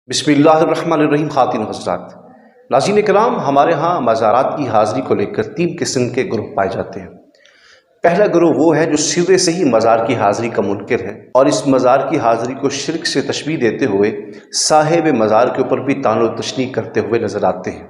बिस्मिल्लाहिर्रहमानिर्रहीम। ख़ातिन हज़रात, नाज़रीन करام, हमारे यहाँ मज़ारात की हाज़िरी को लेकर 3 किस्म के ग्रुप पाए जाते हैं। पहला ग्रुप वो है जो सिरे से ही मज़ार की हाज़िरी का मुनकिर है और इस मज़ार की हाज़िरी को शिर्क से तशबीह देते हुए साहिब मज़ार के ऊपर भी तानो तशनीह करते हुए नज़र आते हैं।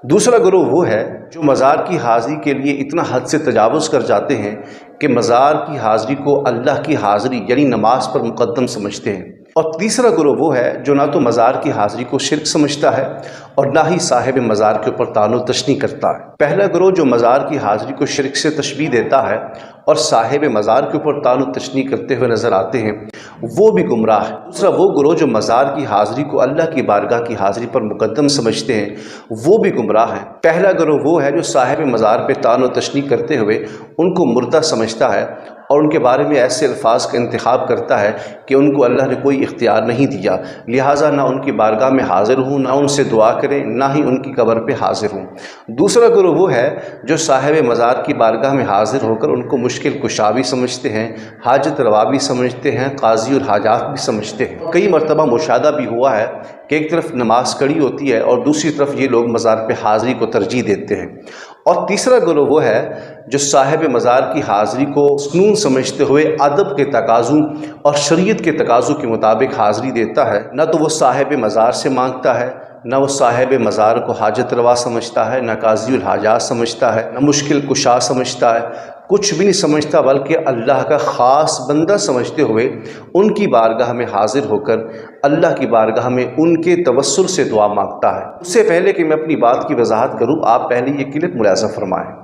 दूसरा ग्रुप वो है जो मज़ार की हाज़िरी के लिए इतना हद से तजावुज़ कर जाते हैं कि मज़ार की हाज़िरी को अल्लाह की हाज़िरी यानी नमाज पर मुक़द्दम समझते हैं। और तीसरा ग्रुप वो है जो ना तो मज़ार की हाज़िरी को शिर्क समझता है और ना ही साहिब मज़ार के ऊपर तानो तशनीह करता है। पहला ग्रुप जो मज़ार की हाज़िरी को शिर्क से तशबीह देता है और साहिब मज़ार के ऊपर तानो तशनीह करते हुए नज़र आते हैं, वो भी गुमराह है। दूसरा वो ग्रुप जो मज़ार की हाज़िरी को अल्लाह की बारगाह की हाज़िरी पर मुक़द्दम समझते हैं, वो भी गुमराह है। पहला ग्रुप वो है जो साहिब मज़ार पे तानो तशनीह करते हुए उनको मुर्दा समझता है और उनके बारे में ऐसे अल्फाज का इंतखाब करता है कि उनको अल्लाह ने कोई इख्तियार नहीं दिया, लिहाजा ना उनकी बारगाह में हाज़िर हूँ, ना उनसे दुआ करें, ना ही उनकी कब्र पे हाज़िर हूँ। दूसरा ग्रुप वो है जो साहिब मज़ार की बारगाह में हाज़िर होकर उनको मुश्किल कुशा भी समझते हैं, हाजत रवा भी समझते हैं, काजी और हाजात भी समझते हैं। कई मरतबा मुशाहदा भी हुआ है कि एक तरफ नमाज कड़ी होती है और दूसरी तरफ ये लोग मज़ार पे हाज़िरी को तरजीह देते हैं। और तीसरा ग्रुप वो है जो साहिब मज़ार की हाज़िरी को सुनून समझते हुए अदब के तकाज़ों और शरीयत के तकाज़ों के मुताबिक हाज़िरी देता है। न तो वो साहिब मज़ार से मांगता है, न वो साहिब मज़ार को हाजत रवा समझता है, न काज़ी उल हाजात समझता है, न मुश्किल कुशा समझता है, कुछ भी नहीं समझता, बल्कि अल्लाह का ख़ास बंदा समझते हुए उनकी बारगाह में हाज़िर होकर अल्लाह की बारगाह में उनके तवस्सुल से दुआ मांगता है। उससे पहले कि मैं अपनी बात की वजाहत करूँ, आप पहले ये क्लिप मुलाज़ा फरमाएँ।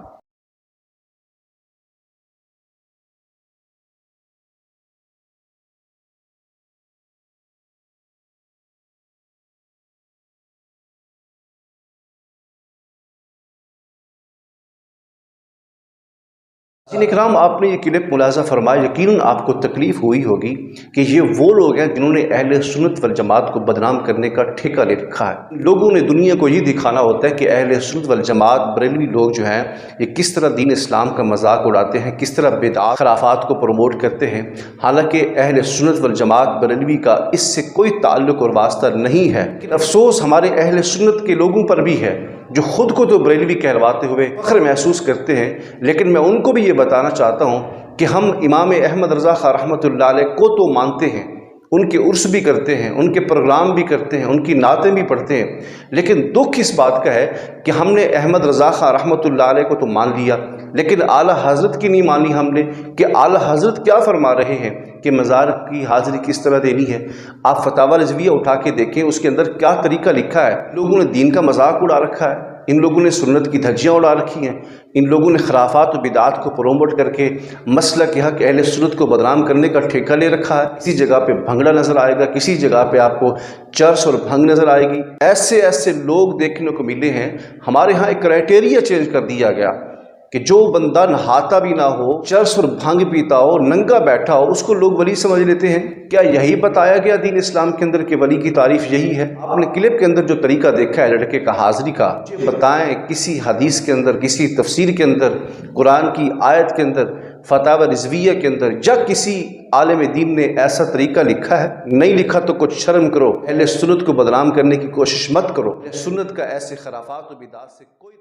इकराम, आपने ये क्लिप मुलाज़ा फरमाया, यकीनन आपको तकलीफ़ हुई होगी कि ये वो लोग हैं जिन्होंने अहले सुन्नत वल जमात को बदनाम करने का ठेका ले रखा है। लोगों ने दुनिया को ये दिखाना होता है कि अहले सुन्नत वल जमात बरेलवी लोग जो हैं ये किस तरह दीन इस्लाम का मजाक उड़ाते हैं, किस तरह बिदअत खराफात को प्रमोट करते हैं। हालांकि अहले सुन्नत वल जमात बरेलवी का इससे कोई ताल्लुक़ और वास्ता नहीं है। लेकिन अफसोस हमारे अहले सुन्नत के लोगों पर भी है जो ख़ुद को तो बरेलवी कहलवाते हुए फ़ख्र महसूस करते हैं, लेकिन मैं उनको भी ये बताना चाहता हूँ कि हम इमाम अहमद रज़ा ख़ान रहमतुल्लाह अलैह को तो मानते हैं, उनके उर्स भी करते हैं, उनके प्रोग्राम भी करते हैं, उनकी नातें भी पढ़ते हैं, लेकिन दुख इस बात का है कि हमने अहमद रज़ा ख़ान रहमतुल्लाह अलैह को तो मान लिया, लेकिन आला हज़रत की नहीं मानी हमने कि आला हज़रत क्या फरमा रहे हैं कि मज़ार की हाज़िरी किस तरह देनी है। आप फतावा रिज़विया उठा के देखें, उसके अंदर क्या तरीका लिखा है। लोगों ने दीन का मजाक उड़ा रखा है, इन लोगों ने सुन्नत की धज्जियाँ उड़ा रखी हैं, इन लोगों ने खराफात और बिदात को प्रोमोट करके मसलक हक़ अहले सुन्नत को बदनाम करने का ठेका ले रखा है। किसी जगह पे भंगड़ा नज़र आएगा, किसी जगह पे आपको चर्च और भंग नज़र आएगी। ऐसे ऐसे लोग देखने को मिले हैं। हमारे यहाँ एक क्राइटेरिया चेंज कर दिया गया कि जो बंदा नहाता भी ना हो, चर्च और भांग पीता हो, नंगा बैठा हो, उसको लोग वली समझ लेते हैं। क्या यही बताया गया दीन इस्लाम के अंदर कि वली की तारीफ यही है? आपने क्लिप के अंदर जो तरीका देखा है लड़के का हाज़िरी का, बताएं किसी हदीस के अंदर, किसी तफसीर के अंदर, कुरान की आयत के अंदर, फतावा रिज़विया के अंदर या किसी आलिम दीन ने ऐसा तरीका लिखा है? नहीं लिखा तो कुछ शर्म करो। अहले सुन्नत को बदनाम करने की कोशिश मत करो। सुन्नत का ऐसे खराफात और बिदात से कोई